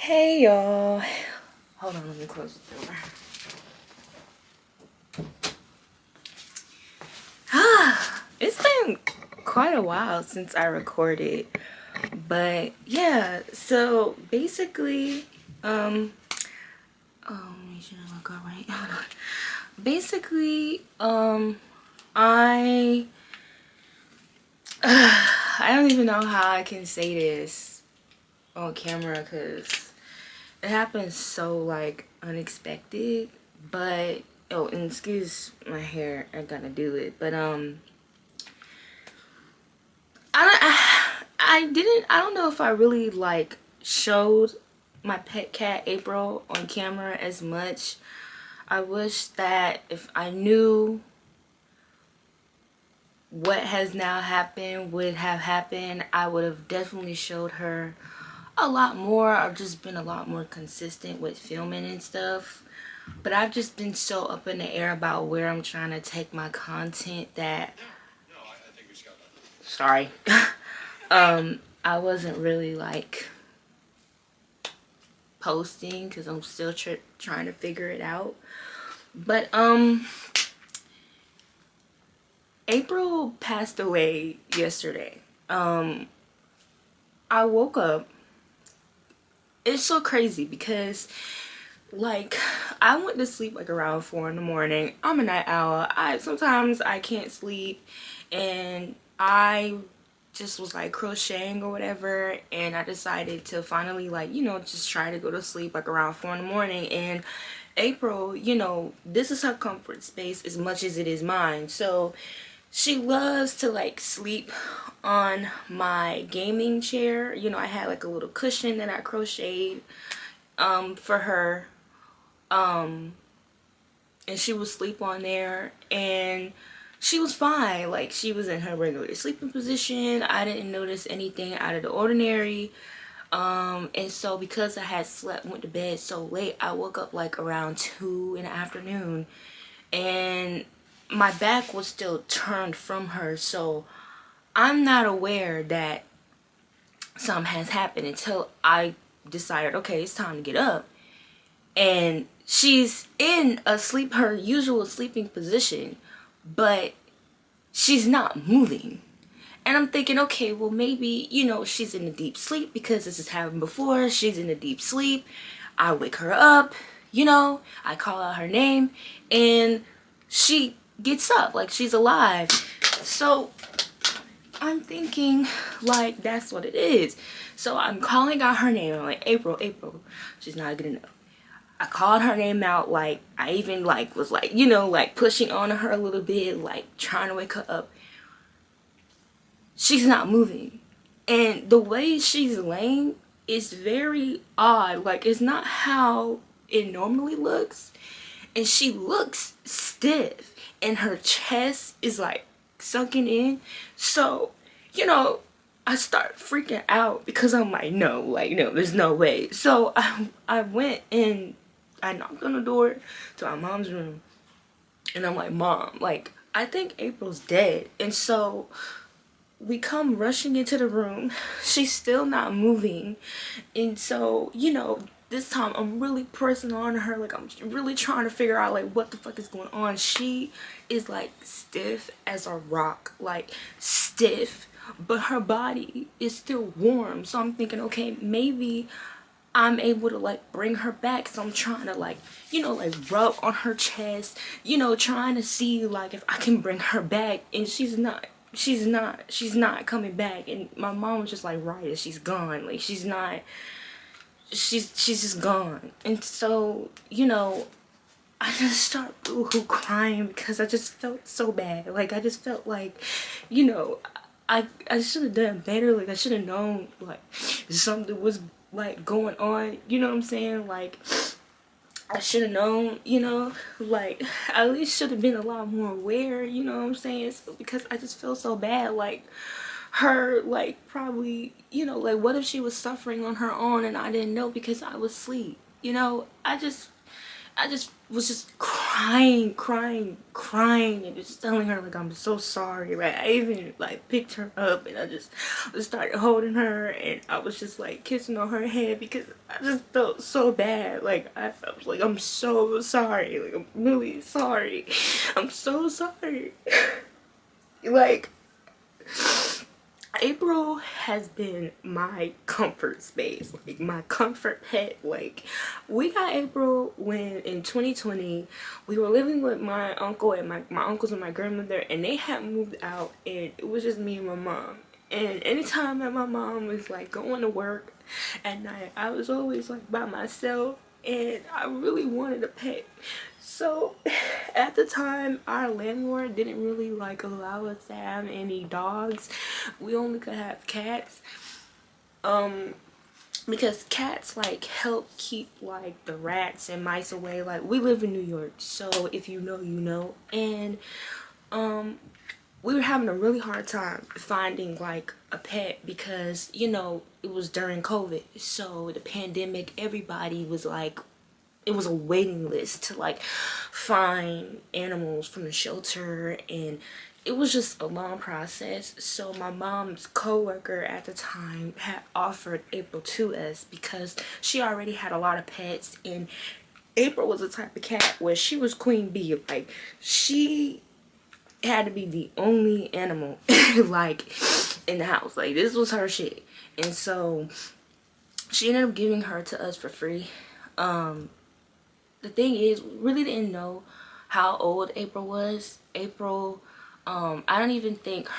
Hey y'all. Hold on, let me close the door. It's been quite a while since I recorded. But yeah, so basically, make sure I look alright. Basically, I I don't even know how I can say this on camera because it happened so like unexpected. But oh, and excuse my hair, I gotta do it. But I don't know if I really like showed my pet cat April on camera as much. I wish that if I knew what has now happened would have happened, I would have definitely showed her a lot more. I've just been a lot more consistent with filming and stuff. But I've just been so up in the air about where I'm trying to take my content that sorry. I wasn't really like posting because I'm still trying to figure it out. But April passed away yesterday. I woke up. It's so crazy because like I went to sleep like around 4 in the morning. I'm a night owl. Sometimes I can't sleep, and I just was like crocheting or whatever, and I decided to finally like just try to go to sleep like around 4 in the morning. And April, this is her comfort space as much as it is mine. So she loves to like sleep on my gaming chair. I had like a little cushion that I crocheted for her, and she would sleep on there, and she was fine. Like, she was in her regular sleeping position. I didn't notice anything out of the ordinary. And so because I had went to bed so late, I woke up like around 2 in the afternoon, and my back was still turned from her. So I'm not aware that something has happened until I decided, okay, it's time to get up. And she's in her usual sleeping position, but she's not moving. And I'm thinking, okay, well, maybe, she's in a deep sleep because this has happened before. She's in a deep sleep. I wake her up, I call out her name, and she gets up like she's alive. So I'm thinking like that's what it is. So I'm calling out her name. I'm like, April, April. She's not good enough. I called her name out, like I even like was like, like pushing on her a little bit, like trying to wake her up. She's not moving. And the way she's laying is very odd. Like, it's not how it normally looks. And she looks stiff, and her chest is like sunken in. So, I start freaking out because I'm like, no, there's no way. So I went and I knocked on the door to my mom's room, and I'm like, Mom, like, I think April's dead. And so we come rushing into the room. She's still not moving. And so, this time I'm really pressing on her. Like, I'm really trying to figure out like what the fuck is going on. She is like stiff as a rock, like stiff, but her body is still warm. So I'm thinking, okay, maybe I'm able to like bring her back. So I'm trying to like, like rub on her chest, trying to see like if I can bring her back. And she's not coming back. And my mom was just like, right, she's gone. Like, she's just gone. And so, I just start boohoo crying because I just felt so bad. Like, I just felt like, I should have done better. Like, I should have known like something was like going on, you know what I'm saying? Like, I should have known, like, at least should have been a lot more aware, you know what I'm saying? So, because I just feel so bad, like, her, like, probably, like, what if she was suffering on her own and I didn't know because I was asleep? I just was just crying. crying, and just telling her like I'm so sorry, right? I even like picked her up and I just started holding her, and I was just like kissing on her head because I just felt so bad. Like I was like, I'm so sorry, like I'm really sorry, I'm so sorry. Like, April has been my comfort space, like my comfort pet. Like, we got April when in 2020 we were living with my uncle and my uncles and my grandmother, and they had moved out, and it was just me and my mom. And anytime that my mom was like going to work at night, I was always like by myself, and I really wanted a pet. So at the time, our landlord didn't really like allow us to have any dogs. We only could have cats. Because cats like help keep like the rats and mice away. Like, we live in New York, so if you know, you know. And we were having a really hard time finding like a pet because, you know, it was during COVID. So the pandemic, everybody was like, it was a waiting list to like find animals from the shelter, and it was just a long process. So my mom's coworker at the time had offered April to us because she already had a lot of pets, and April was the type of cat where she was queen bee. Like, she had to be the only animal like in the house. Like, this was her shit. And so she ended up giving her to us for free. The thing is, we really didn't know how old April was. April, I don't even think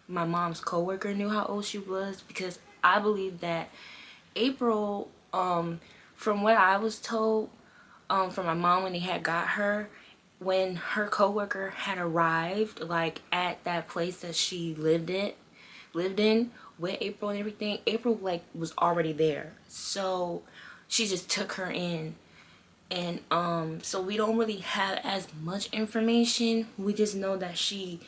my mom's coworker knew how old she was, because I believe that April, from what I was told, from my mom when they had got her, when her coworker had arrived, like at that place that she lived in with April and everything, April like was already there. So she just took her in. And so we don't really have as much information. We just know that she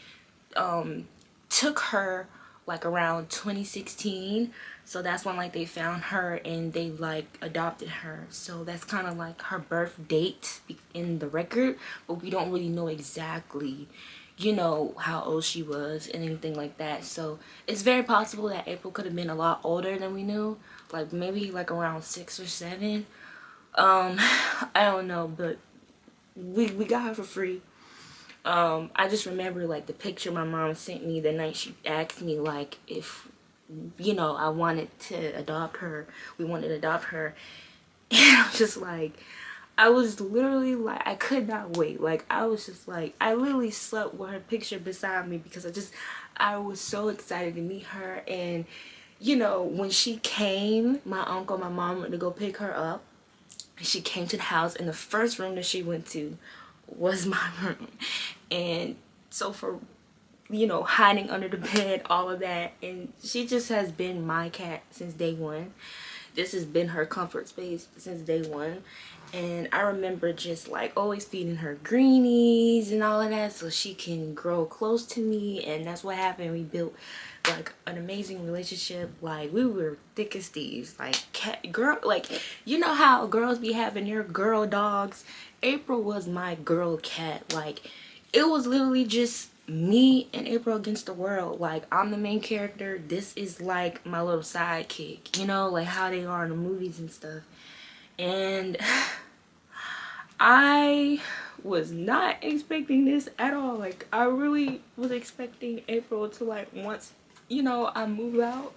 took her like around 2016. So that's when like they found her and they like adopted her. So that's kind of like her birth date in the record, but we don't really know exactly, you know, how old she was and anything like that. So it's very possible that April could have been a lot older than we knew, like maybe like around 6 or 7. I don't know, but we got her for free. I just remember like the picture my mom sent me the night she asked me like if, you know, I wanted to adopt her. We wanted to adopt her. And I was just like, I was literally like, I could not wait. Like, I was just like, I literally slept with her picture beside me because I was so excited to meet her. And, you know, when she came, my uncle, my mom went to go pick her up. She came to the house, and the first room that she went to was my room. And so for, you know, hiding under the bed, all of that, and she just has been my cat since day one. This has been her comfort space since day one. And I remember just like always feeding her greenies and all of that so she can grow close to me. And that's what happened. We built like an amazing relationship. Like, we were thick as thieves. Like, cat girl, like, you know how girls be having their girl dogs? April was my girl cat. Like, it was literally just me and April against the world. Like, I'm the main character, this is like my little sidekick, you know, like how they are in the movies and stuff. And I was not expecting this at all. Like, I really was expecting April to, like, once, you know, I move out,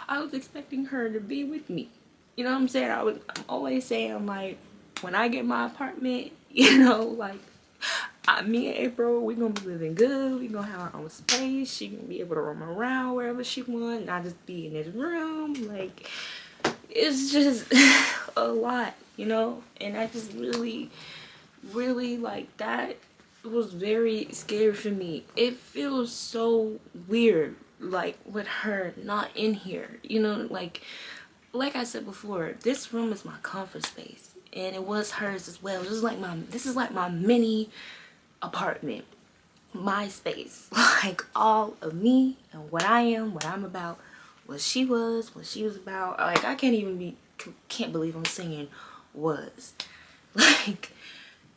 I was expecting her to be with me. You know what I'm saying? I'm always saying, like, when I get my apartment, you know, like, me and April, we gonna be living good. We gonna have our own space. She gonna be able to roam around wherever she want, and I just be in this room. Like, it's just a lot, you know. And I just really like that. It was very scary for me. It feels so weird, like, with her not in here, you know. Like I said before, this room is my comfort space, and it was hers as well. This is like my mini apartment, my space. Like, all of me and what I am, what I'm about, what she was about. Like, I can't believe I'm saying was. Like,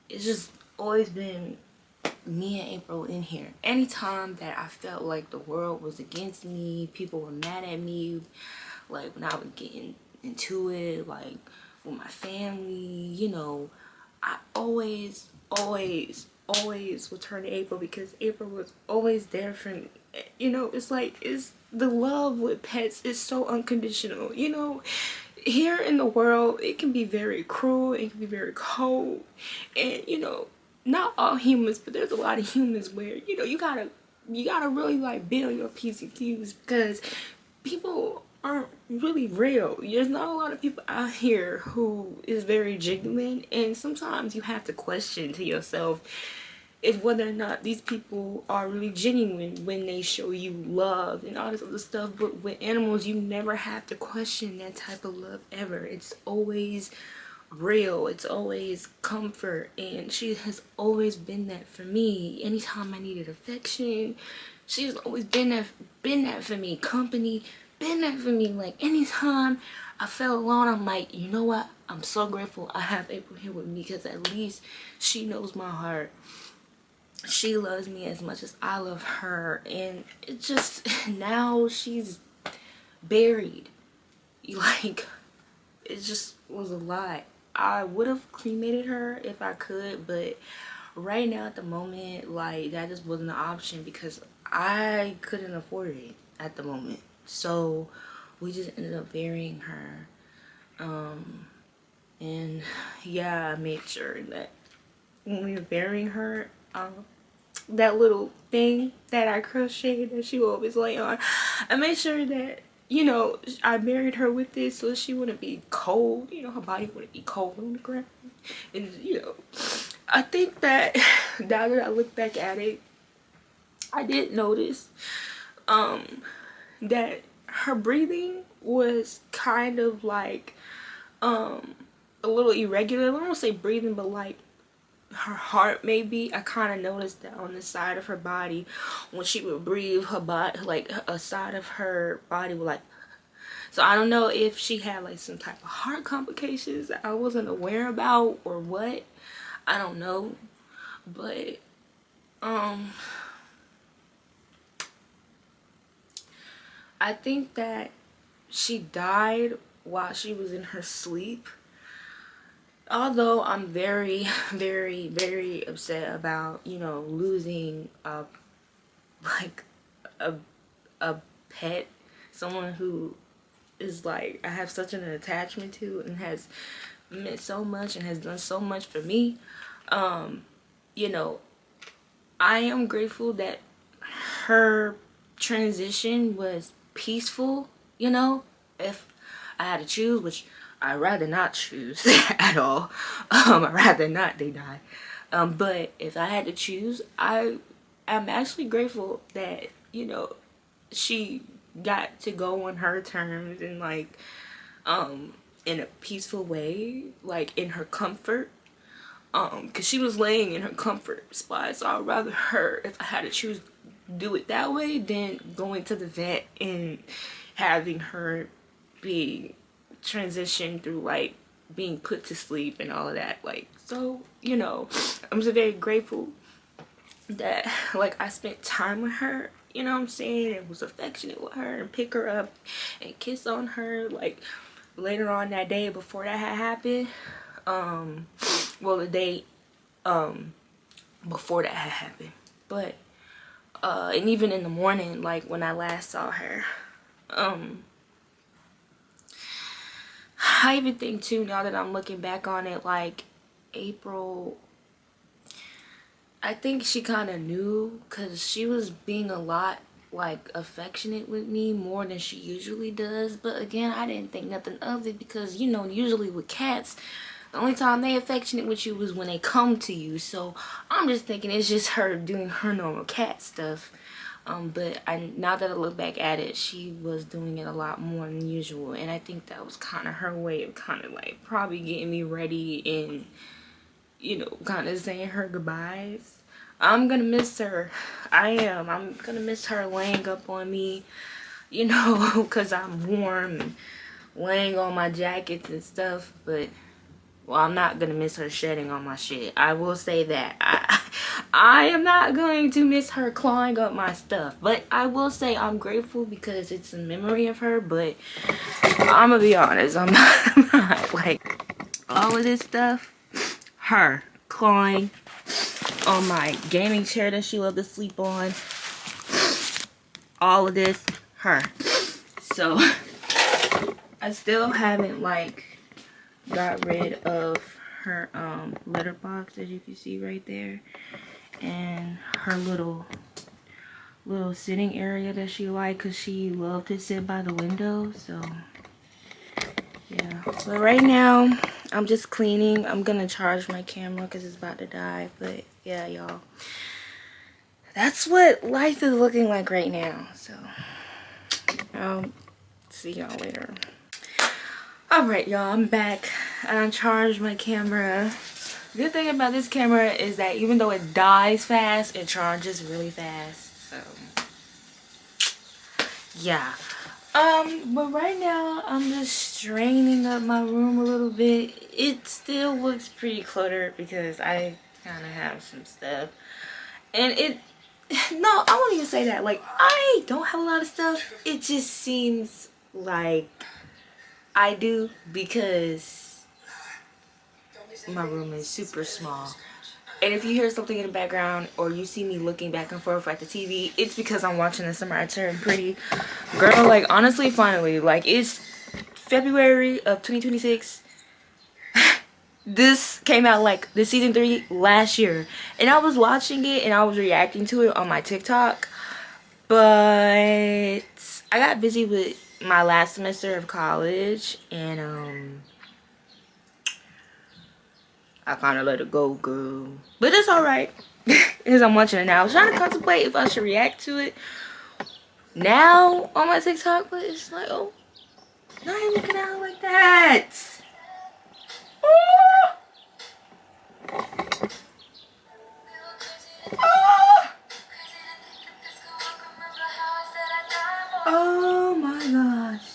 it's just always been me and April in here. Anytime that I felt like the world was against me, people were mad at me, like when I was getting into it, like with my family, you know, I always would turn to April, because April was always there for me. You know, it's like, it's the love with pets is so unconditional. You know, here in the world, it can be very cruel, it can be very cold, and you know, not all humans, but there's a lot of humans where, you know, you gotta really like be on your P's and Q's, because people aren't really real. There's not a lot of people out here who is very genuine, and sometimes you have to question to yourself is whether or not these people are really genuine when they show you love and all this other stuff. But with animals, you never have to question that type of love ever. It's always real, it's always comfort, and she has always been that for me. Anytime I needed affection, she's always been that for me. Company, been that for me. Like anytime I felt alone, I'm like, you know what, I'm so grateful I have April here with me, because at least she knows my heart. She loves me as much as I love her, and it just, now she's buried. Like, it just was a lot. I would have cremated her if I could, but right now at the moment, like, that just wasn't an option, because I couldn't afford it at the moment. So we just ended up burying her. And yeah, I made sure that when we were burying her, that little thing that I crocheted that she would always lay on, I made sure that, you know, I buried her with it so she wouldn't be cold. You know, her body wouldn't be cold on the ground. And, you know, I think that now that I look back at it, I did notice that her breathing was kind of like a little irregular. I don't want to say breathing, but like her heart maybe. I kind of noticed that on the side of her body when she would breathe, her body, like a side of her body would like. So I don't know if she had like some type of heart complications that I wasn't aware about or what. I don't know, but I think that she died while she was in her sleep. Although I'm very, very, very upset about, you know, losing like a pet, someone who is like I have such an attachment to and has meant so much and has done so much for me. You know, I am grateful that her transition was peaceful. You know, if I had to choose, which I'd rather not choose at all. I'd rather not they die. But if I had to choose, I'm actually grateful that, you know, she got to go on her terms and like in a peaceful way, like in her comfort. Cause she was laying in her comfort spot, so I'd rather her, if I had to choose, do it that way than going to the vet and having her be transitioned through like being put to sleep and all of that. Like, so, you know, I'm just very grateful that like I spent time with her, you know what I'm saying, and was affectionate with her and pick her up and kiss on her like later on that day before that had happened. Well, the day before that had happened, but and even in the morning, like when I last saw her, I even think too, now that I'm looking back on it, like April, I think she kind of knew, because she was being a lot like affectionate with me more than she usually does. But again, I didn't think nothing of it, because, you know, usually with cats, the only time they affectionate with you is when they come to you. So I'm just thinking it's just her doing her normal cat stuff. But now that I look back at it, she was doing it a lot more than usual. And I think that was kind of her way of kind of like probably getting me ready and, you know, kind of saying her goodbyes. I'm gonna miss her. I am. I'm gonna miss her laying up on me, you know, because I'm warm and laying on my jackets and stuff. But Well, I'm not gonna miss her shedding on my shit. I will say that. I am not going to miss her clawing up my stuff. But I will say I'm grateful because it's a memory of her. But I'm gonna be honest, I'm not like all of this stuff. Her clawing on my gaming chair that she loved to sleep on. All of this, her. So I still haven't like got rid of her litter box, as you can see right there, and her little sitting area that she liked, because she loved to sit by the window. So yeah, but right now I'm just cleaning. I'm gonna charge my camera because it's about to die. But yeah, y'all, that's what life is looking like right now. So I'll see y'all later. Alright, y'all, I'm back. I charged my camera. Good thing about this camera is that even though it dies fast, it charges really fast. So yeah. But right now I'm just straightening up my room a little bit. It still looks pretty cluttered because I kind of have some stuff. And no, I won't even say that. Like, I don't have a lot of stuff. It just seems like I do, because my room is super small. And if you hear something in the background or you see me looking back and forth at the TV, it's because I'm watching The Summer I Turned Pretty. Girl, like, honestly, finally, like, it's February of 2026. This came out, like, the season 3 last year. And I was watching it and I was reacting to it on my TikTok. But I got busy with my last semester of college, and I kind of let it go, girl. But it's alright, because I'm watching it now. I was trying to contemplate if I should react to it now on my TikTok, but it's like, oh, now you're looking at it like that. Oh. Oh. Oh my gosh.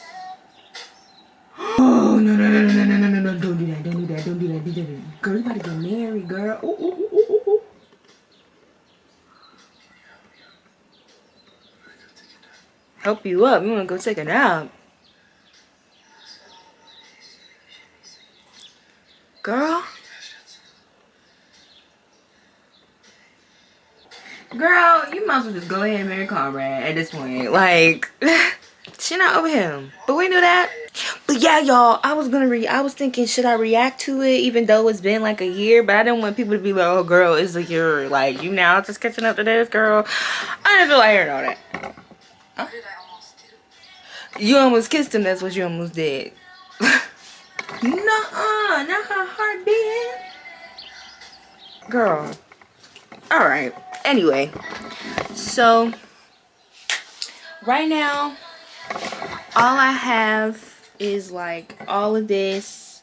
Oh, no, don't do that, don't do that, don't do that, don't do that. Girl, you about to get married, girl. Ooh, ooh, ooh, ooh, ooh. Help you up, you wanna go take a nap. Girl. Girl, you might as well just go ahead and marry Conrad at this point. Like, she not over him. But we knew that. But yeah, y'all, I was thinking, should I react to it even though it's been like a year? But I didn't want people to be like, oh girl, it's a year. Like, you now just catching up to this, girl. I didn't feel like hearing all that. Huh? You almost kissed him, that's what you almost did. Nuh-uh, not her heart beating. Girl. Alright. Anyway. So, right now, all I have is like all of this.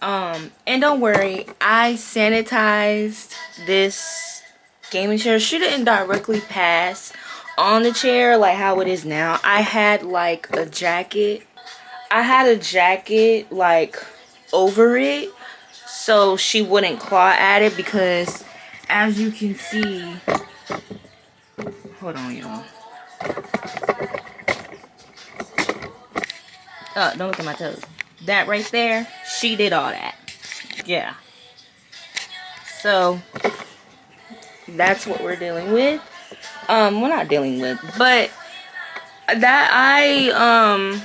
And don't worry, I sanitized this gaming chair. She didn't directly pass on the chair like how it is now. I had like a jacket. I had a jacket like over it so she wouldn't claw at it, because as you can see, hold on, y'all. Oh, don't look at my toes. That right there, she did all that. Yeah. So that's what we're dealing with. We're not dealing with, but that I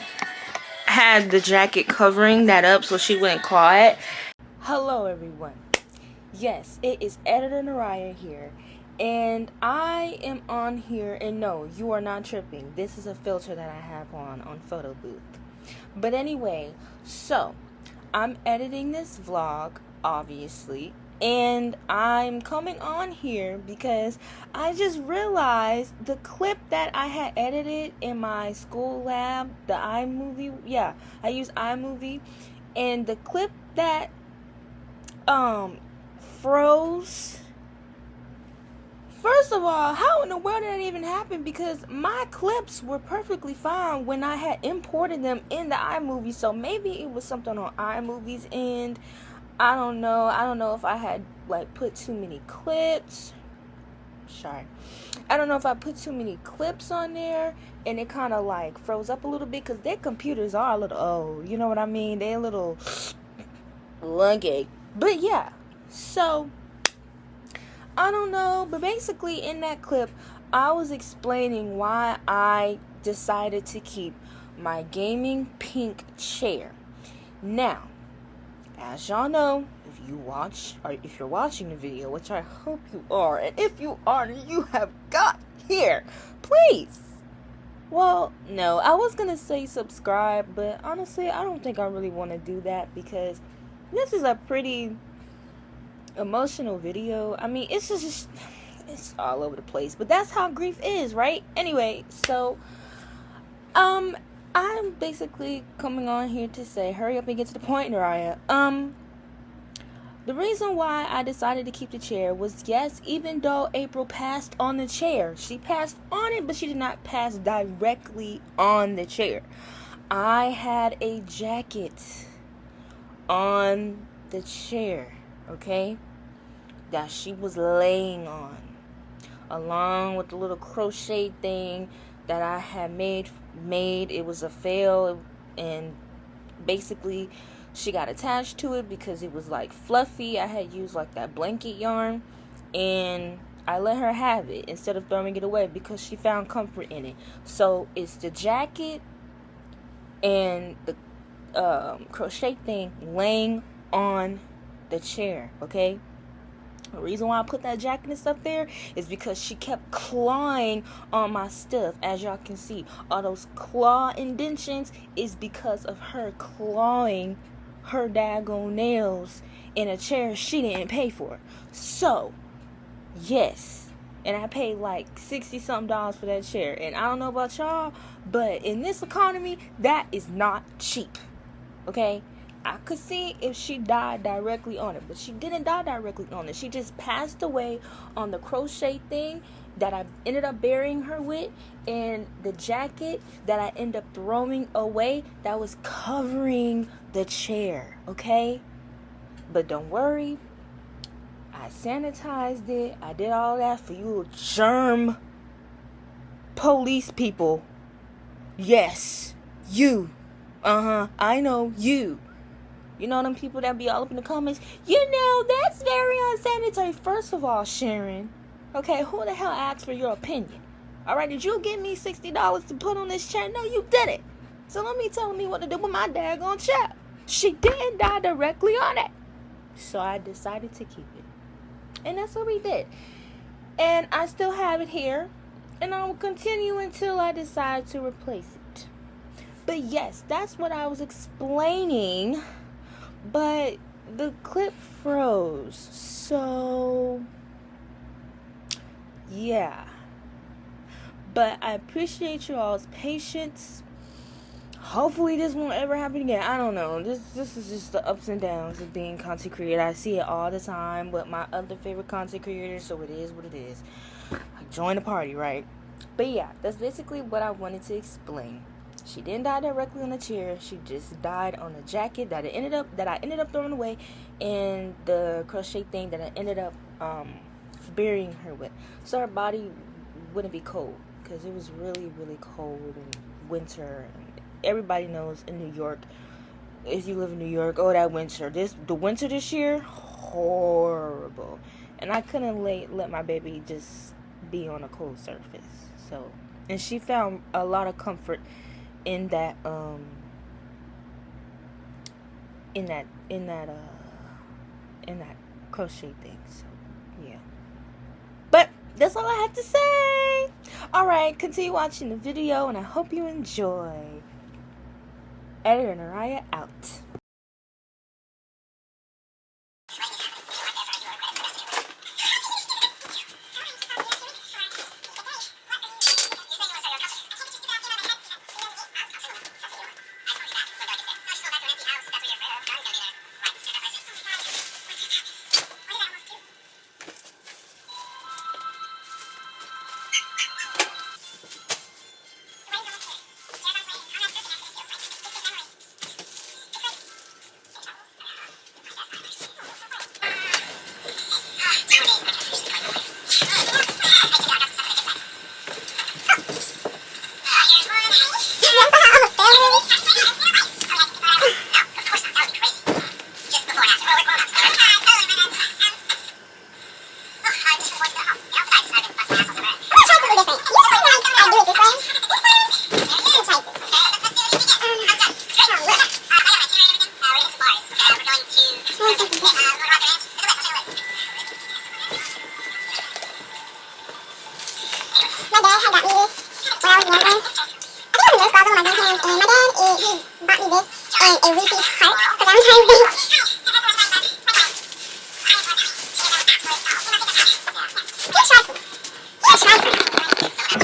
had the jacket covering that up so she wouldn't claw it. Hello everyone. Yes, it is Editor Nerriya here, and I am on here, and no, you are not tripping. This is a filter that I have on Photo Booth. But anyway, so I'm editing this vlog, obviously, and I'm coming on here because I just realized the clip that I had edited in my school lab, the iMovie, yeah, I use iMovie, and the clip that froze. First of all, how in the world did that even happen? Because my clips were perfectly fine when I had imported them in the iMovie. So maybe it was something on iMovie's end. I don't know. I don't know if I had like put too many clips. Sorry. I don't know if I put too many clips on there and it kind of like froze up a little bit because their computers are a little old. You know what I mean? They're a little luggy. But yeah. So, I don't know. But basically in that clip, I was explaining why I decided to keep my gaming pink chair. Now, as y'all know, if you watch, or if you're watching the video, which I hope you are, and if you are, you have got here, please. Well, no, I was gonna say subscribe, but honestly, I don't think I really want to do that because this is a pretty emotional video. I mean, it's all over the place, but that's how grief is, right? Anyway, so, I'm basically coming on here to say, hurry up and get to the point, Nerriya. The reason why I decided to keep the chair was, yes, even though April passed on the chair, she passed on it, but she did not pass directly on the chair. I had a jacket on the chair, okay, that she was laying on, along with the little crochet thing that I had made. It was a fail, and basically she got attached to it because it was like fluffy. I had used like that blanket yarn, and I let her have it instead of throwing it away because she found comfort in it. So it's the jacket and the crochet thing laying on the chair, okay? The reason why I put that jacket and stuff there is because she kept clawing on my stuff. As y'all can see, all those claw indentions is because of her clawing her daggone nails in a chair she didn't pay for. So, yes. And I paid like $60-something for that chair. And I don't know about y'all, but in this economy, that is not cheap. Okay? I could see if she died directly on it, but she didn't die directly on it. She just passed away on the crochet thing that I ended up burying her with, and the jacket that I ended up throwing away that was covering the chair, okay? But don't worry, I sanitized it. I did all that for you germ police people. Yes, you. I know you. You know them people that be all up in the comments? You know, that's very unsanitary. First of all, Sharon, okay, who the hell asked for your opinion? Alright, did you give me $60 to put on this chair? No, you didn't. So let me tell me what to do with my daggone chair. She didn't die directly on it. So I decided to keep it. And that's what we did. And I still have it here. And I will continue until I decide to replace it. But yes, that's what I was explaining. But the clip froze, so yeah. But I appreciate you all's patience. Hopefully this won't ever happen again. I don't know. This is just the ups and downs of being content creator. I see it all the time with my other favorite content creators, so it is what it is. Join the party, right? But yeah, that's basically what I wanted to explain. She didn't die directly on the chair. She just died on the jacket that I ended up throwing away, and the crochet thing that I ended up burying her with, so her body wouldn't be cold, because it was really, really cold and winter. And everybody knows in New York, if you live in New York, oh, that winter. The winter this year, horrible. And I couldn't let my baby just be on a cold surface. So, and she found a lot of comfort in that in that crochet thing. So yeah, but that's all I have to say. All right, continue watching the video, and I hope you enjoy. Editor Nerriya out.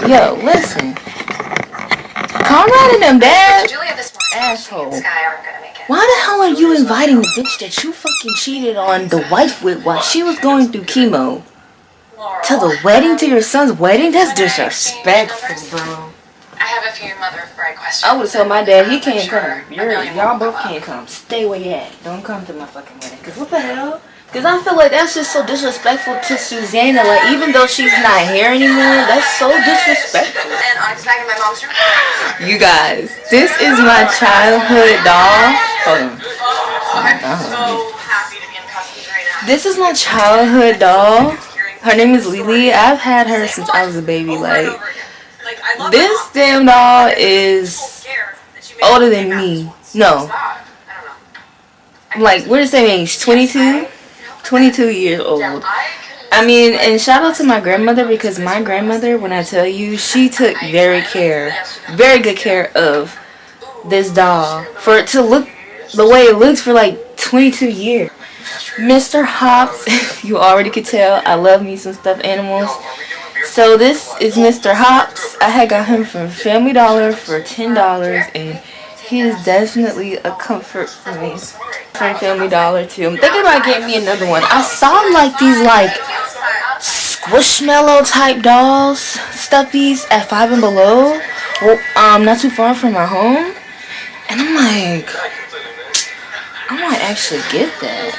Yo, listen. Conrad and them bad asshole. Why the hell are you inviting the bitch that you fucking cheated on the wife with while she was going through chemo to the wedding, to your son's wedding? That's disrespectful, bro. I have a few mother of bride questions. I would tell my dad he can't come. Y'all both can't come. Stay where you at. Don't come to my fucking wedding. Cause what the hell? Cause I feel like that's just so disrespectful to Susanna. Like, even though she's not here anymore, that's so disrespectful. And Onyx back in my mom's room. You guys, this is my childhood doll. Hold on. I'm so happy to be in customs right now. This is my childhood doll. Her name is Lily. I've had her since I was a baby. Like, this damn doll is older than me. No. Like, we're the same age. 22? 22 years old. I mean, and shout out to my grandmother, because my grandmother, when I tell you, she took very good care of this doll for it to look the way it looks for like 22 years. Mr. Hops, you already could tell I love me some stuffed animals. So this is Mr. Hops. I had got him from Family Dollar for $10, and he is definitely a comfort for me. From Family Dollar too. I'm thinking about getting me another one. I saw like these like Squishmallow type dolls, stuffies at 5 and Below. Well, not too far from my home, and I'm like, I might actually get that.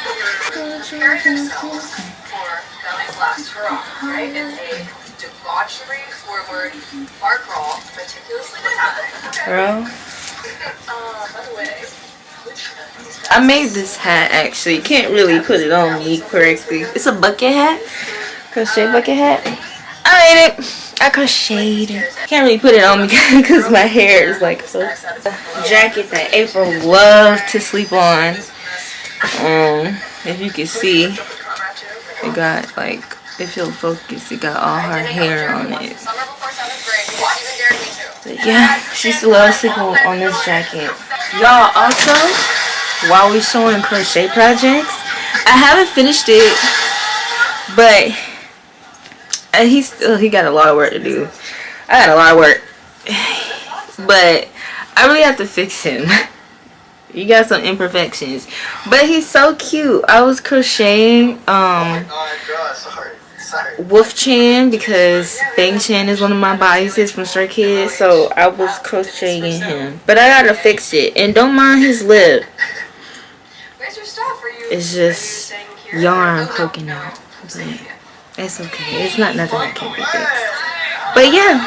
Bro, I made this hat actually. Can't really put it on me correctly. It's a bucket hat, crochet bucket hat. I made it. I crocheted it. Can't really put it on me because my hair is like so. Jacket that April loves to sleep on. If you can see, it got like, if you'll focus, it got all her hair on it. But yeah, she still loves sleeping on this jacket. Y'all, also, while we showing crochet projects, I haven't finished it, but he got a lot of work to do. I got a lot of work, but I really have to fix him. He got some imperfections, but he's so cute. I was crocheting Wolf Chan, because Bang Chan is one of my biases from Stray Kids, so I was crocheting him. But I gotta fix it, and don't mind his lip. It's just yarn poking out. But it's okay. It's not nothing that can't be fixed. But yeah,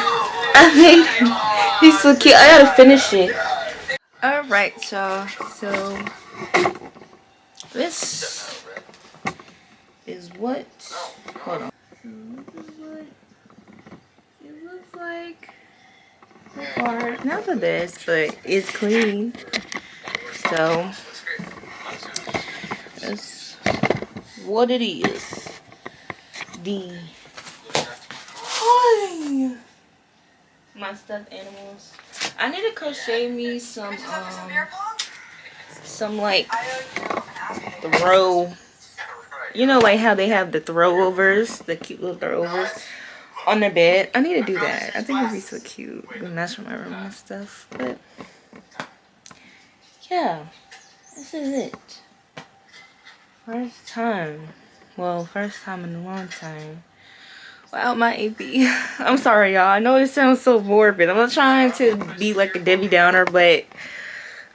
I made him. He's so cute. I gotta finish it. Alright, y'all. So this is what. Hold on. This is what it looks like so far. Not the best, but it's clean. So that's what it is. My stuffed animals. I need to crochet me some like throw. You know, like how they have the throwovers, the cute little throwovers on their bed. I need to do that. I think it'd be so cute. It would match with my room and stuff. But yeah, this is it. First time. Well, first time in a long time without my appie. I'm sorry, y'all. I know it sounds so morbid. I'm not trying to be like a Debbie Downer, but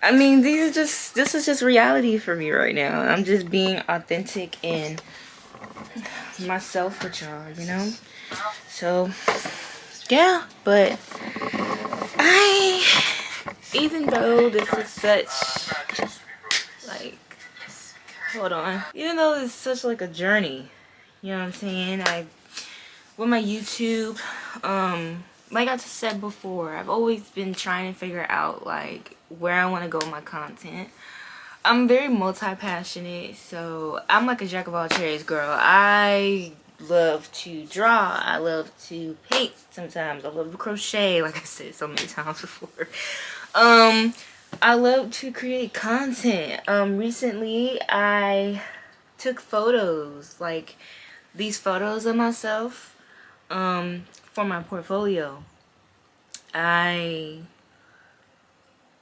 I mean, this is just reality for me right now. I'm just being authentic and myself with y'all, you know? So, yeah, but even though this is such, like, hold on. Even though it's such like a journey, you know what I'm saying? With my YouTube, like I just said before, I've always been trying to figure out like where I want to go with my content. I'm very multi-passionate, so I'm like a jack of all trades girl. I love to draw, I love to paint sometimes, I love to crochet, like I said so many times before. I love to create content. Recently I took photos, like these photos of myself, for my portfolio. I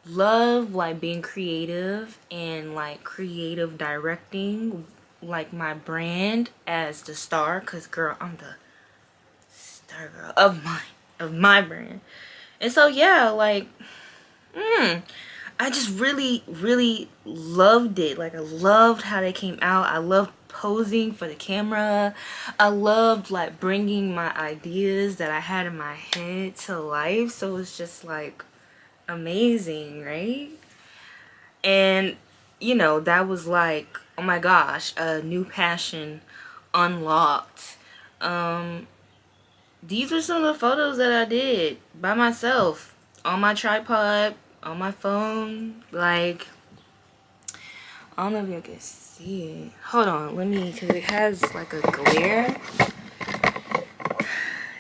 love like being creative and like creative directing like my brand as the star, because girl, I'm the star girl of my brand. And so yeah, like I just really loved it. Like I loved how they came out. I loved posing for the camera. I loved like bringing my ideas that I had in my head to life. So it's just like amazing, right? And you know, that was like, oh my gosh, a new passion unlocked. These were some of the photos that I did by myself on my tripod, on my phone. Like, I don't know if you can see it. Hold on, let me, because it has like a glare.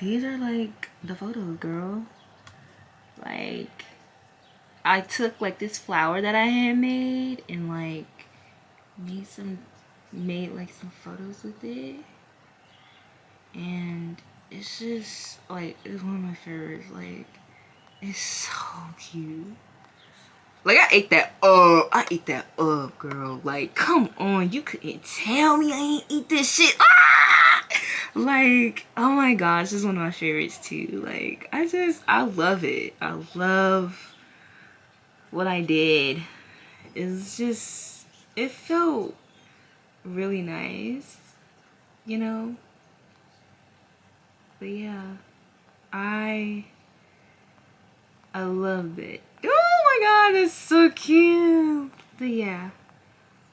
These are like the photos, girl. Like, I took like this flower that I had made and like made like some photos with it, and it's just like, it's one of my favorites. Like, it's so cute. Like, I ate that up, girl. Like, come on, you couldn't tell me I ain't eat this shit. Ah! Like, oh my gosh, this is one of my favorites too. Like, I love it. I love what I did. It's just, it felt really nice, you know? But yeah, I loved it. Oh my god, it's so cute. But yeah,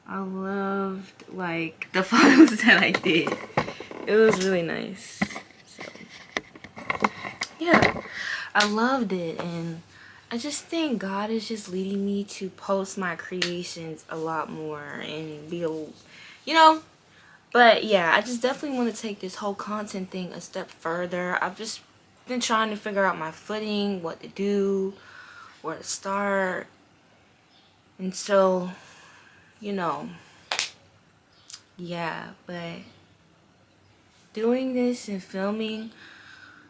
I loved like the photos that I did. It was really nice. So yeah, I loved it, and I just think God is just leading me to post my creations a lot more and be a, you know. But yeah, I just definitely want to take this whole content thing a step further. I've just been trying to figure out my footing, what to do, where to start. And so, you know, yeah, but doing this and filming,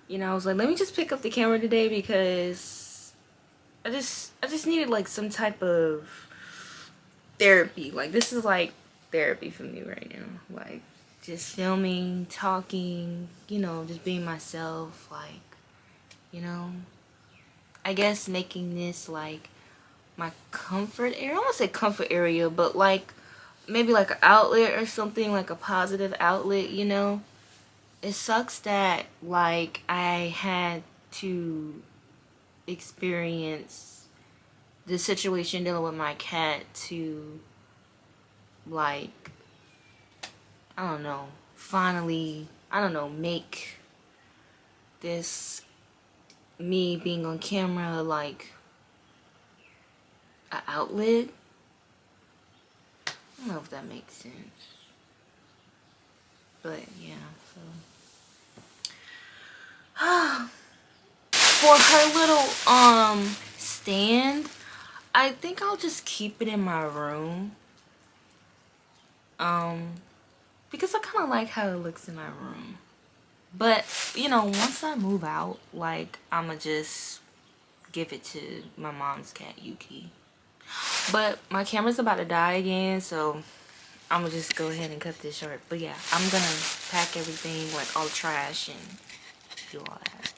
you know, I was like, let me just pick up the camera today because I just needed like some type of therapy. Like, this is like therapy for me right now. Like, just filming, talking, you know, just being myself, like, you know, I guess making this like my comfort area. I don't want to say comfort area, but like maybe like an outlet or something, like a positive outlet, you know. It sucks that like I had to experience the situation dealing with my cat to like, I don't know, finally, I don't know, make this me being on camera like an outlet. I don't know if that makes sense. But yeah, so for her little stand, I think I'll just keep it in my room. Because I kinda like how it looks in my room. But, you know, once I move out, like, I'ma just give it to my mom's cat, Yuki. But my camera's about to die again, so I'ma just go ahead and cut this short. But yeah, I'm gonna pack everything, like all trash, and do all that.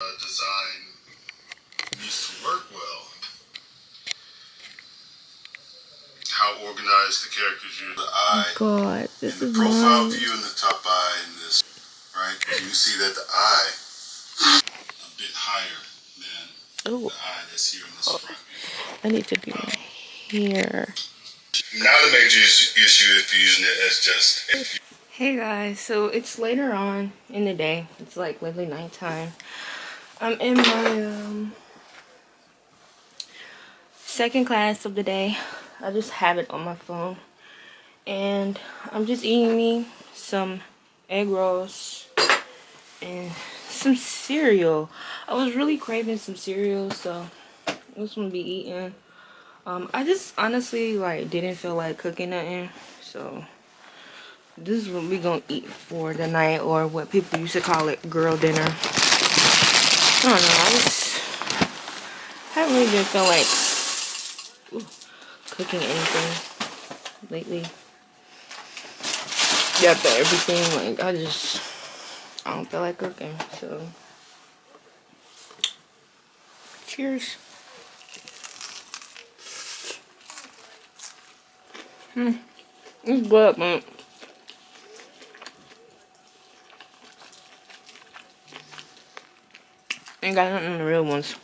Design used to work well. How organized the characters use the eye. God, this in the is profile mine. view in the top eye in this, right? You see that the eye a bit higher than Ooh, the eye that's here in this front view. I need to do my hair. Now the major issue if you're using it as just. Hey guys, so it's later on in the day. It's like literally nighttime. I'm in my second class of the day. I just have it on my phone. And I'm just eating me some egg rolls and some cereal. I was really craving some cereal, so I was gonna be eating. I just honestly like didn't feel like cooking nothing, so this is what we gonna eat for the night, or what people used to call it, girl dinner. I don't know. I just haven't really been feel like cooking anything lately. After everything, like I don't feel like cooking. So, cheers. It's good, man. Ain't got nothing in the real ones.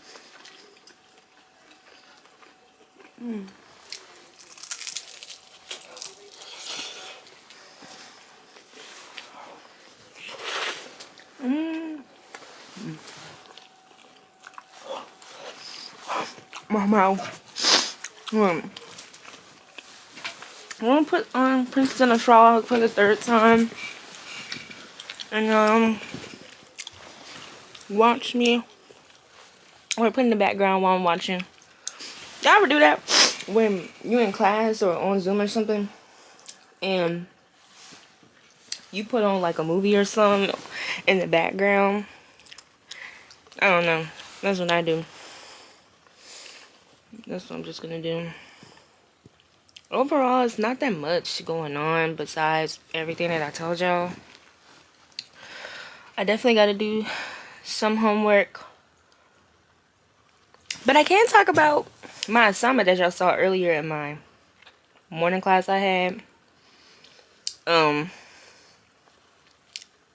My mouth. I'm gonna put on Princess and the Frog for the third time. And watch me. Or put in the background while I'm watching. Y'all ever do that? When you in class or on Zoom or something, and you put on like a movie or something in the background. I don't know. That's what I do. That's what I'm just gonna do. Overall, it's not that much going on besides everything that I told y'all. I definitely gotta do some homework. But I can talk about my assignment that y'all saw earlier in my morning class I had.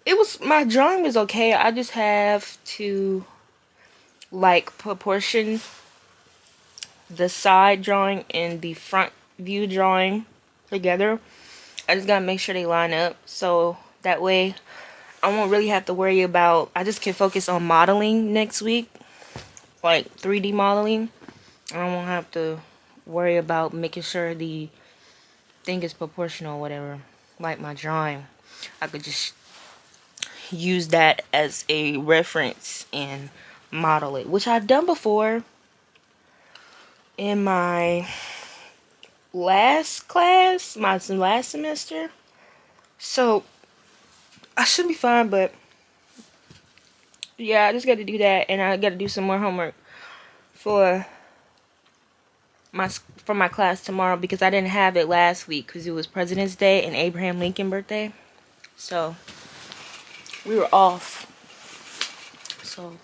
It was, my drawing was okay. I just have to like proportion the side drawing and the front view drawing together. I just gotta make sure they line up, so that way I won't really have to worry about, I just can focus on modeling next week, like 3D modeling. I won't have to worry about making sure the thing is proportional or whatever, like my drawing. I could just use that as a reference and model it, which I've done before in my last class, my last semester. So I should be fine, but yeah, I just got to do that, and I got to do some more homework for my class tomorrow, because I didn't have it last week because it was President's Day and Abraham Lincoln birthday. So we were off. So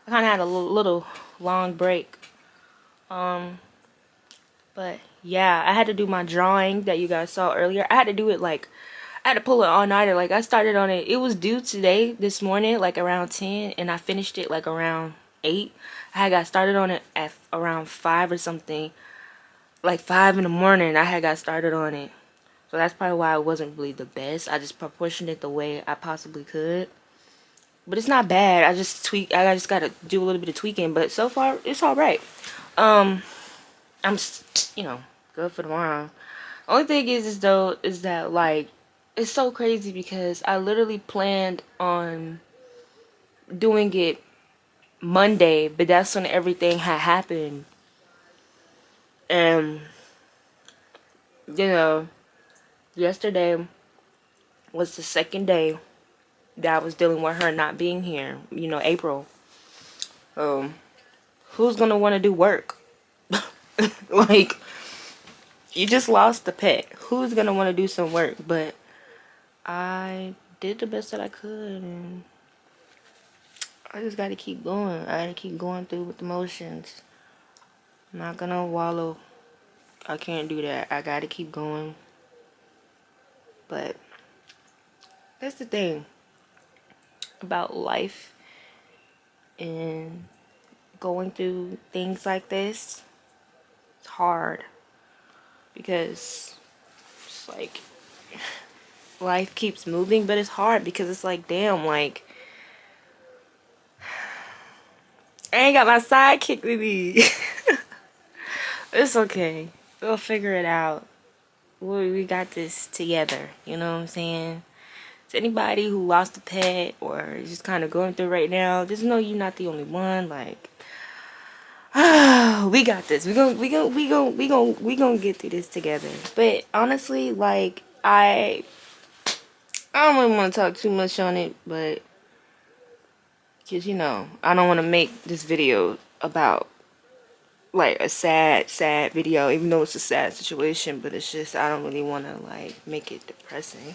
I kind of had a little long break. But yeah, I had to do my drawing that you guys saw earlier. I had to do it like, I had to pull it all nighter. Like, I started on it. It was due today, this morning, like around 10, and I finished it like around 8. I had got started on it at around 5 or something. Like 5 in the morning, I had got started on it. So that's probably why it wasn't really the best. I just proportioned it the way I possibly could. But it's not bad. I just gotta do a little bit of tweaking. But so far, it's alright. I'm, good for tomorrow. Only thing is that, like, it's so crazy because I literally planned on doing it Monday, but that's when everything had happened. And, yesterday was the second day that I was dealing with her not being here. April. Who's gonna want to do work? Like, you just lost the pet. Who's gonna want to do some work? But I did the best that I could, and I just gotta keep going. I gotta keep going through with the motions. I'm not gonna wallow. I can't do that. I gotta keep going. But that's the thing about life and going through things like this. It's hard because it's like life keeps moving, but it's hard because it's like, damn, like, I ain't got my sidekick with me. It's okay. We'll figure it out. We got this together. You know what I'm saying? To anybody who lost a pet or is just kind of going through right now, just know you're not the only one. Like, we got this. We gonna get through this together. But honestly, like, I don't really want to talk too much on it, but because you know, I don't want to make this video about like a sad video, even though it's a sad situation. But it's just I don't really want to like make it depressing.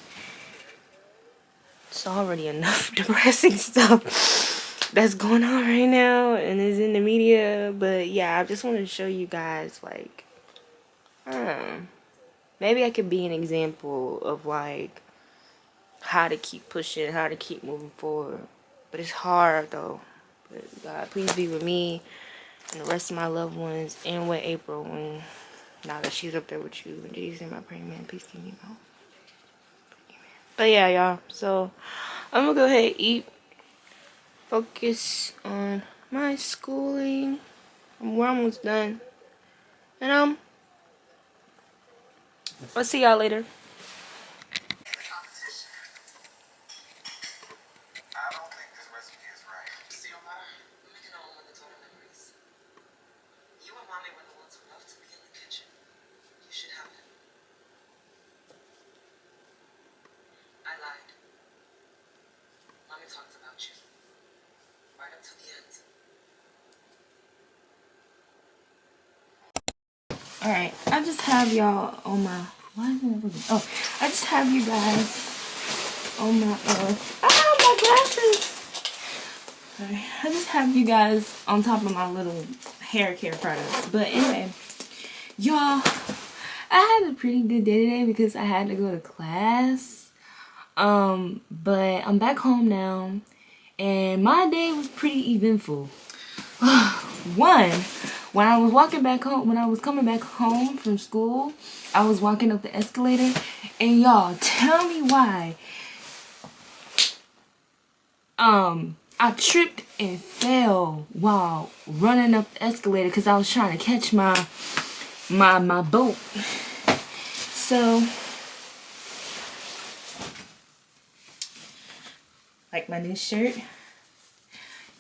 It's already enough depressing stuff that's going on right now and is in the media. But yeah, I just want to show you guys like, maybe I could be an example of like how to keep pushing, how to keep moving forward. But it's hard though. But God, please be with me and the rest of my loved ones and with April when now that she's up there with you. In Jesus' name I pray, man. Please keep me out. But yeah, y'all. So I'm gonna go ahead and eat. Focus on my schooling. We're almost done. And I'll see y'all later. I don't think this recipe is right. See, Omar, we can all want the total memories. You and Mommy were the ones who loved to be in the kitchen. You should have it. I lied. Mommy talked about you. Right up to the end. Alright, I just have y'all on my... Why is it not working? Oh, I just have you guys on my... my glasses! Sorry. I just have you guys on top of my little hair care products. But anyway, y'all, I had a pretty good day today because I had to go to class. But I'm back home now. And my day was pretty eventful. One, when I was walking back home, when I was coming back home from school, I was walking up the escalator, and y'all, tell me why. I tripped and fell while running up the escalator because I was trying to catch my boat. So, like my new shirt,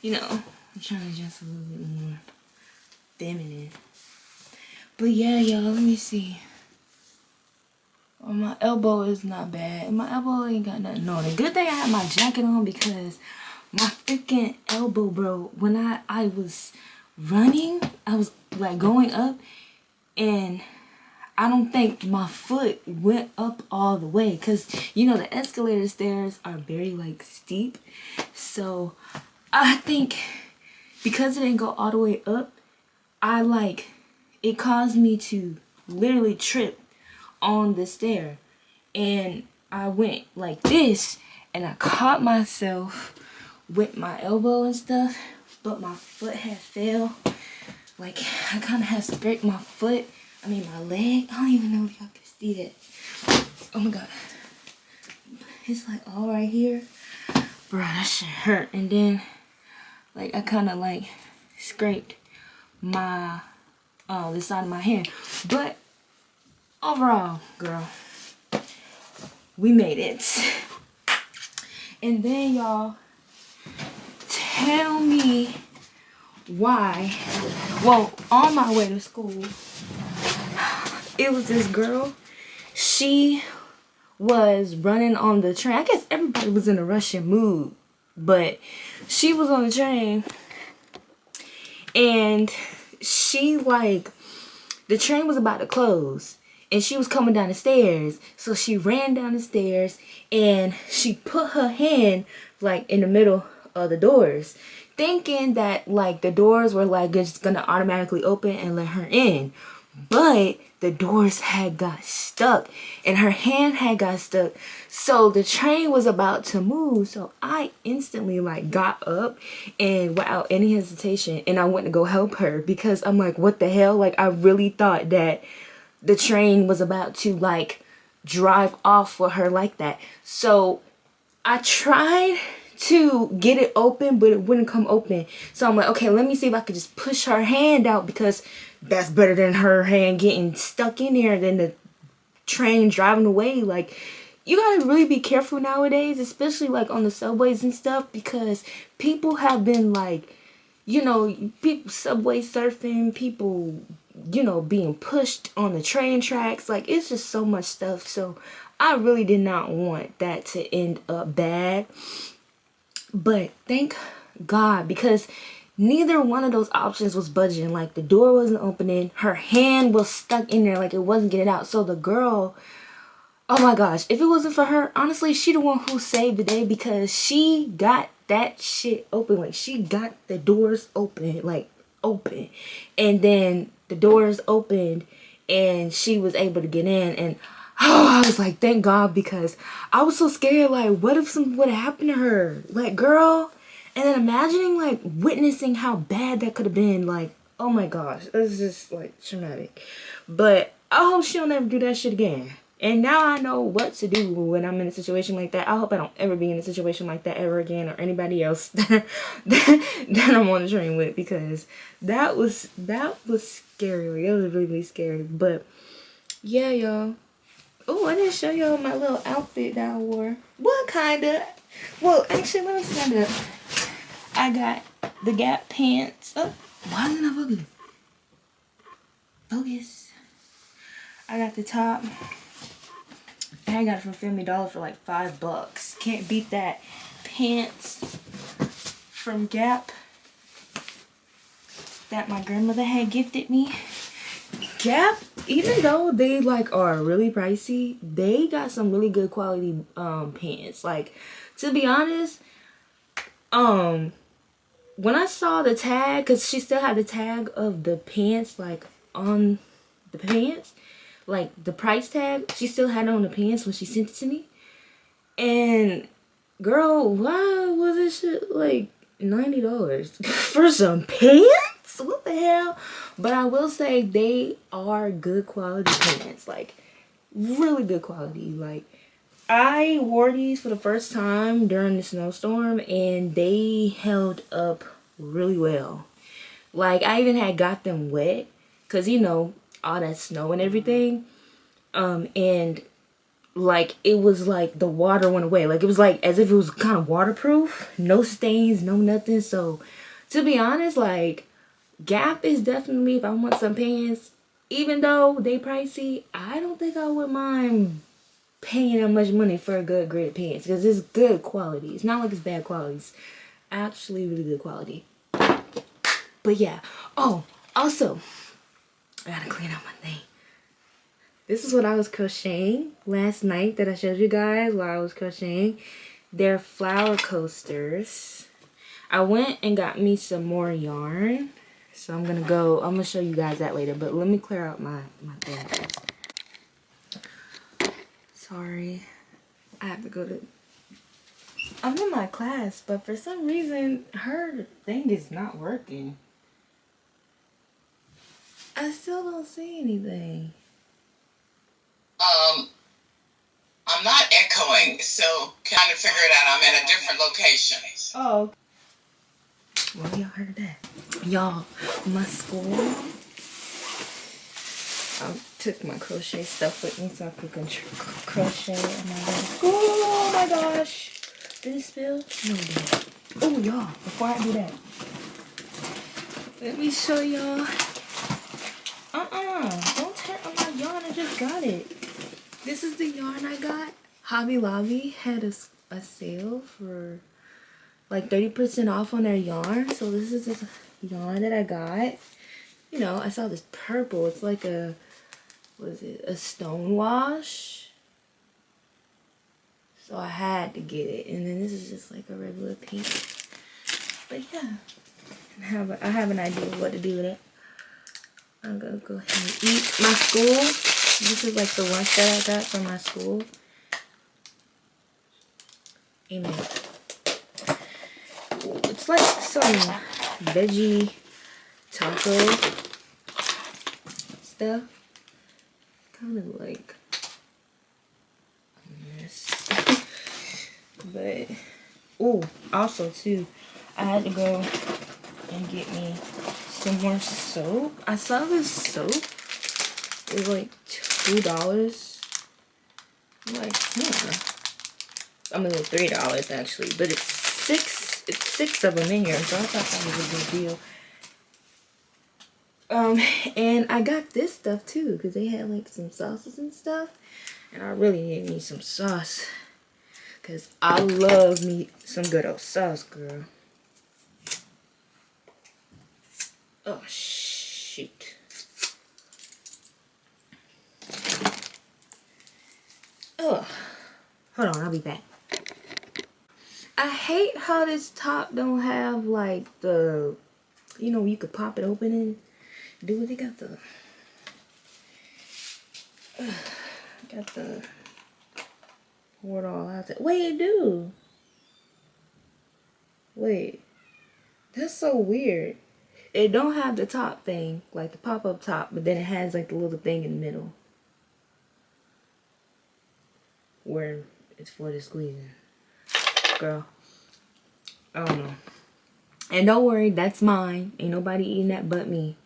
you know, I'm trying to dress a little bit more feminine. But yeah, y'all, let me see. Oh, my elbow is not bad. My elbow ain't got nothing on it. Good thing I had my jacket on because my freaking elbow, bro, when I was running, I was like going up and I don't think my foot went up all the way because, you know, the escalator stairs are very like steep. So I think because it didn't go all the way up, it caused me to literally trip on the stair, and I went like this and I caught myself with my elbow and stuff, but my foot had fell. Like I kind of had scraped my foot, my leg. I don't even know if y'all can see that. Oh my god, it's like all right here, bro. That shit hurt. And then like I kind of like scraped my the side of my hand, but overall, girl, we made it. And then y'all, tell me why. Well, on my way to school, it was this girl. She was running on the train. I guess everybody was in a rushing mood, but she was on the train, and she the train was about to close and she was coming down the stairs. So she ran down the stairs and she put her hand like in the middle of the doors, thinking that like the doors were like just gonna automatically open and let her in. But the doors had got stuck and her hand had got stuck. So the train was about to move. So I instantly like got up and without any hesitation, and I went to go help her because I'm like, what the hell? Like I really thought that the train was about to like drive off with her like that. So I tried to get it open, but it wouldn't come open. So I'm like, okay, let me see if I could just push her hand out, because that's better than her hand getting stuck in there than the train driving away. Like, you gotta really be careful nowadays, especially like on the subways and stuff, because people have been like, you know, people subway surfing, people, you know, being pushed on the train tracks. Like, it's just so much stuff. So I really did not want that to end up bad. But thank God, because neither one of those options was budging. Like, the door wasn't opening, her hand was stuck in there, like it wasn't getting out. So the girl, oh my gosh, if it wasn't for her, honestly, she the one who saved the day, because she got that shit open. Like, she got the doors open, like open, and then the doors opened and she was able to get in. And oh, I was like, thank God, because I was so scared. Like, what if something would have happened to her? Like, girl. And then imagining, like, witnessing how bad that could have been. Like, oh my gosh, it's just like traumatic. But I hope she'll never do that shit again. And now I know what to do when I'm in a situation like that. I hope I don't ever be in a situation like that ever again, or anybody else that I'm on the train with, because that was scary. It was really, really scary. But yeah, y'all. Oh, I didn't show y'all my little outfit that I wore. What kind of? Well, actually, let me stand up. I got the Gap pants. Oh, why isn't I focusing? Focus. I got the top. I got it from Family Dollar for like $5. Can't beat that. Pants from Gap that my grandmother had gifted me. Gap, even though they like are really pricey, they got some really good quality pants. Like, to be honest, when I saw the tag, because she still had the tag of the pants, like on the pants, like the price tag, she still had it on the pants when she sent it to me. And girl, why was this shit like $90 for some pants? What the hell? But I will say they are good quality pants, like really good quality. Like, I wore these for the first time during the snowstorm and they held up really well. Like, I even had got them wet, because you know, all that snow and everything. And like, it was like the water went away. Like, it was like as if it was kind of waterproof. No stains, no nothing. So to be honest, like, Gap is definitely, if I want some pants, even though they pricey, I don't think I would mind paying that much money for a good graded pants, because it's good quality. It's not like it's bad quality. It's actually really good quality. But yeah. Oh, also, I gotta clean up my thing. This is what I was crocheting last night that I showed you guys while I was crocheting. They're flower coasters. I went and got me some more yarn. So I'm gonna show you guys that later. But let me clear out my thing first. Sorry. I have to go to... I'm in my class, but for some reason, her thing is not working. I still don't see anything. I'm not echoing, so kind of figure it out. I'm at a different location. Oh. Well, y'all heard that. Y'all, my school, I took my crochet stuff with me so I could crochet at my school. Oh my gosh. Did it spill? No, it didn't. Oh, y'all, before I do that, let me show y'all. Don't tear up my yarn. I just got it. This is the yarn I got. Hobby Lobby had a sale for like 30% off on their yarn. So this is the yarn that I got. You know, I saw this purple. It's like a, what is it? A stone wash. So I had to get it. And then this is just like a regular pink. But yeah, I have an idea of what to do with it. I'm gonna go ahead and eat my school. This is like the lunch that I got from my school. Amen. It's like some veggie taco stuff. Kind of like this. But Oh, also too, I had to go and get me some more soap. I saw this soap. It was like $2. I'm like, I mean, it was $3 actually, but it's six of them in here, so I thought that was a good deal. And I got this stuff too, because they had like some sauces and stuff, and I really need me some sauce, because I love me some good old sauce, girl. Oh, shoot. Ugh. Hold on, I'll be back. I hate how this top don't have like the, you know, you could pop it open and do it. They got the, pour it all out there. Wait, it do. Wait, that's so weird. It don't have the top thing, like the pop-up top, but then it has like the little thing in the middle where it's for the squeezing. Girl, I don't know. And don't worry, that's mine. Ain't nobody eating that but me.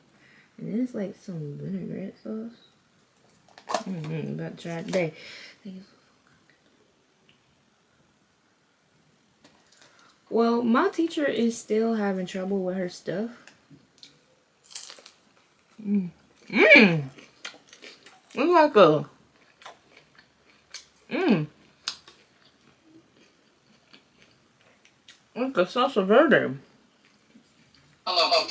And then it's like some vinaigrette sauce. About to try it today. Well, my teacher is still having trouble with her stuff. It's like a like a salsa verde. Oh,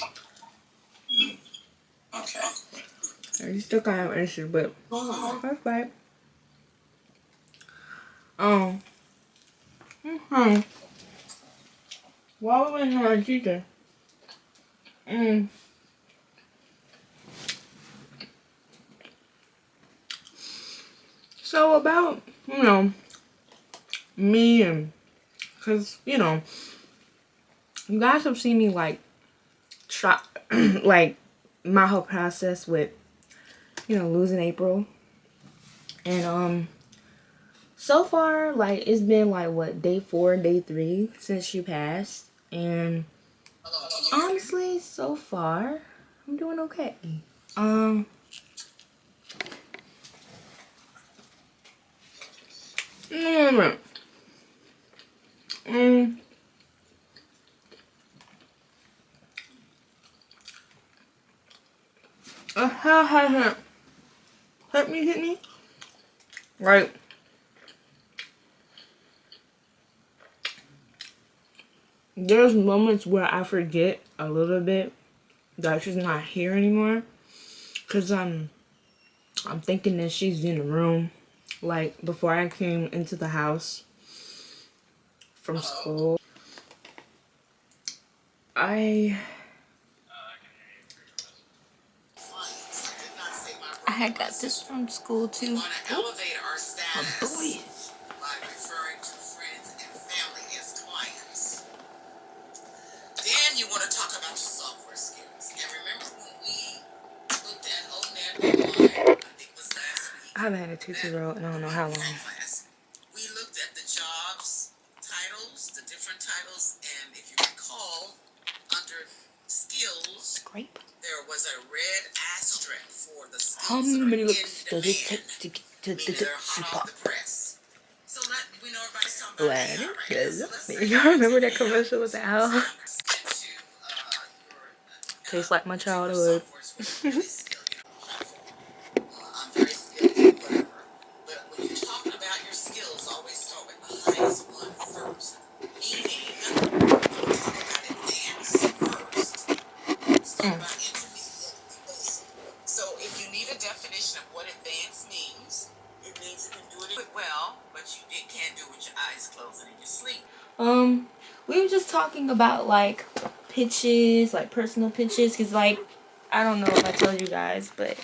okay. You still kind of have an issue, but that's fine. While we waiting on our teacher, so about, you know, me and, cause, you know, you guys have seen me like try, like my whole process with, you know, losing April. And so far, like, it's been like what, day 4, day 3 since she passed. And honestly, so far, I'm doing okay. How has it hit me? Right. There's moments where I forget a little bit that she's not here anymore, cause I'm thinking that she's in the room. Like before I came into the house from school, I had got this from school too. Elevate our status Boy. by referring to friends and family as clients. Then you want to talk about your software skills. And remember when we looked at ONET online, I think it was last week. I haven't had a tutorial in I don't know how long. Class, we looked at the jobs titles, the different titles, and if you recall, under skills, Scrape. there was a red asterisk for the skills How that are many in looks does it demand, take to meaning they're hot off super? the press. So we know everybody's talking about AI, right? So let's say You remember that commercial with the into, owl? your Tastes like my particular childhood. software is really skilled, I'm very skilled, whatever. But when you're talking about your skills, always start with the highest one first. Meaning, I'm talking about advanced first. Start about intermediate and basic. So if you need a definition of what advanced means, it means you can do it well, but you can't do it with your eyes closed and in your sleep. We were just talking about like pitches, like personal pitches, cause like I don't know if I told you guys, but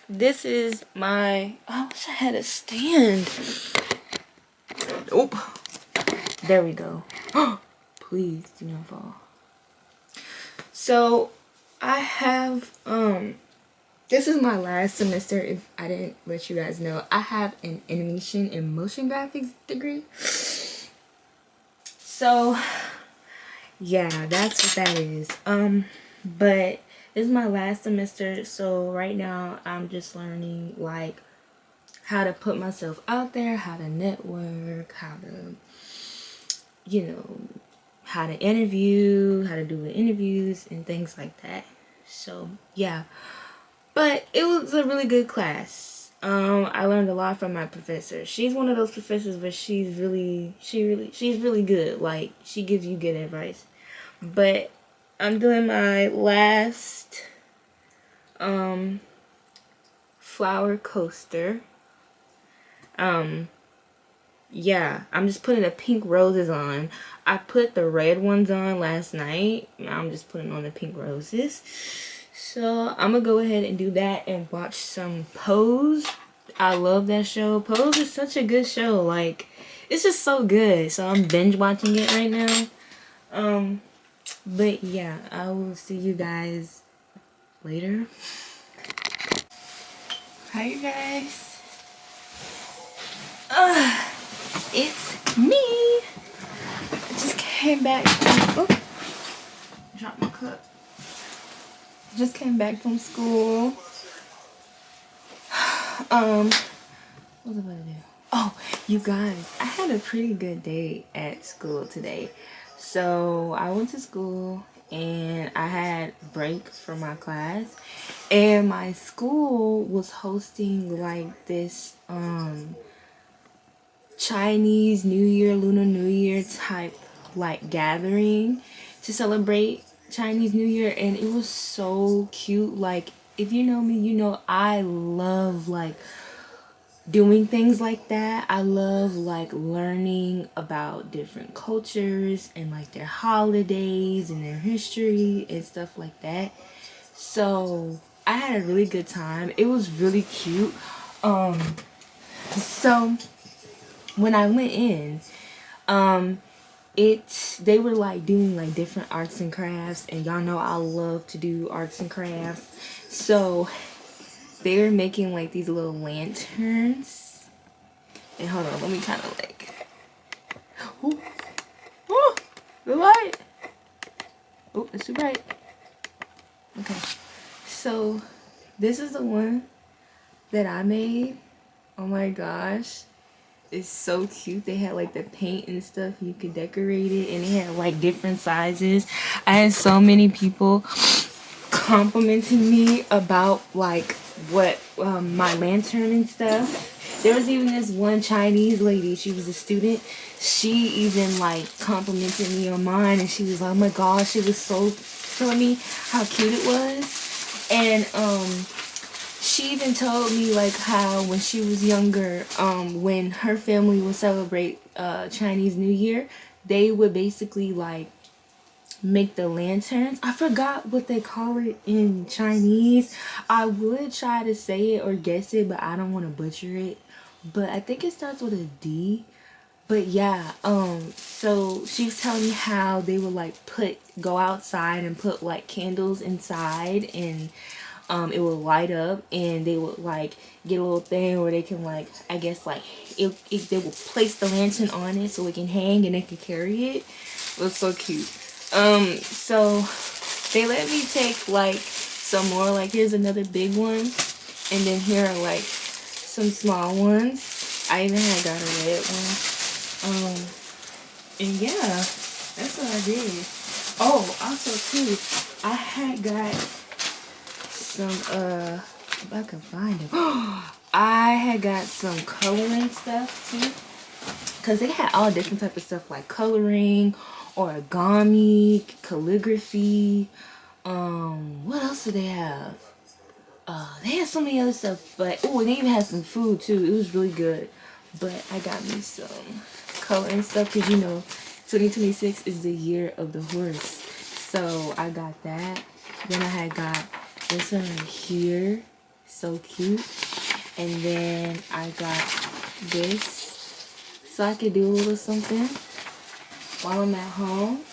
this is my. I wish I had a stand. Nope. There we go. Please do not fall. So I have this is my last semester. If I didn't let you guys know, I have an animation and motion graphics degree. So yeah, that's what that is. But this is my last semester, so right now I'm just learning like how to put myself out there, how to network, how to, you know, how to interview, how to do the interviews and things like that. So yeah, but it was a really good class. I learned a lot from my professor. She's one of those professors where she's really good. Like, she gives you good advice. But I'm doing my last flower coaster. Yeah, I'm just putting the pink roses on. I put the red ones on last night. Now I'm just putting on the pink roses. So I'm gonna go ahead and do that and watch some Pose. I love that show. Pose is such a good show. Like, it's just so good. So I'm binge watching it right now. But yeah, I will see you guys later. Hi, you guys. It's me. I just came back from, dropped my cup. Just came back from school. What was I about to do? Oh, you guys, I had a pretty good day at school today. So I went to school and I had break from my class, and my school was hosting like this Chinese New Year, Lunar New Year type like gathering to celebrate Chinese New Year, and it was so cute. Like, if you know me, you know I love like doing things like that. I love like learning about different cultures and like their holidays and their history and stuff like that. So I had a really good time. It was really cute. So when I went in, they were like doing like different arts and crafts, and y'all know I love to do arts and crafts. So they were making like these little lanterns. And hold on, let me kind of like, ooh, ooh, the light. Oh, it's too bright. Okay, so this is the one that I made. Oh my gosh, it's so cute. They had like the paint and stuff, you could decorate it, and they had like different sizes. I had so many people complimenting me about like what my lantern and stuff. There was even this one Chinese lady, she was a student, she even like complimented me on mine, and she was like, oh my gosh, she was so telling me how cute it was. And she even told me like how when she was younger, when her family would celebrate Chinese New Year, they would basically like make the lanterns. I forgot what they call it in Chinese. I would try to say it or guess it, but I don't want to butcher it. But I think it starts with a D. But yeah, so she was telling me how they would like go outside and put like candles inside, and it would light up, and they would like get a little thing where they can like, I guess like they will place the lantern on it so it can hang and they can carry it. It was so cute. So they let me take like some more, like here's another big one, and then here are like some small ones. I even had got a red one. And yeah, that's what I did. Oh, also too, I had got some if I can find it. I had got some coloring stuff too, because they had all different type of stuff like coloring, origami, calligraphy. What else did they have? They had so many other stuff, but oh, they even had some food too. It was really good. But I got me some coloring stuff because, you know, 2026 is the year of the horse. So I got that. Then I had got this one right here, so cute. And then I got this, so I could do a little something while I'm at home.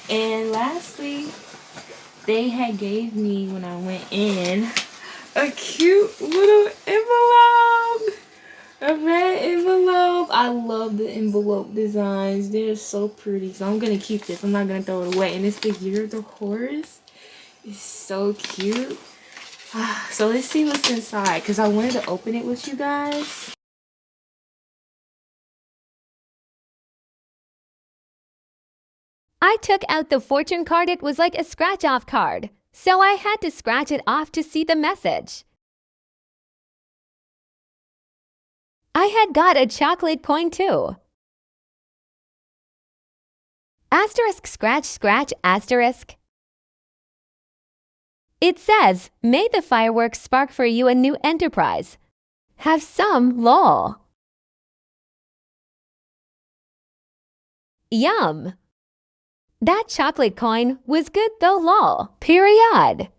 And lastly, they had gave me, when I went in, a cute little envelope. A red envelope. I love the envelope designs. They're so pretty. So I'm gonna keep this. I'm not gonna throw it away. And it's the year of the horse. It's so cute. So let's see what's inside because I wanted to open it with you guys. I took out the fortune card. It was like a scratch-off card, so I had to scratch it off to see the message. I had got a chocolate coin too. Asterisk scratch scratch asterisk. It says, may the fireworks spark for you a new enterprise. Have some, lol. Yum. That chocolate coin was good though, lol. Period.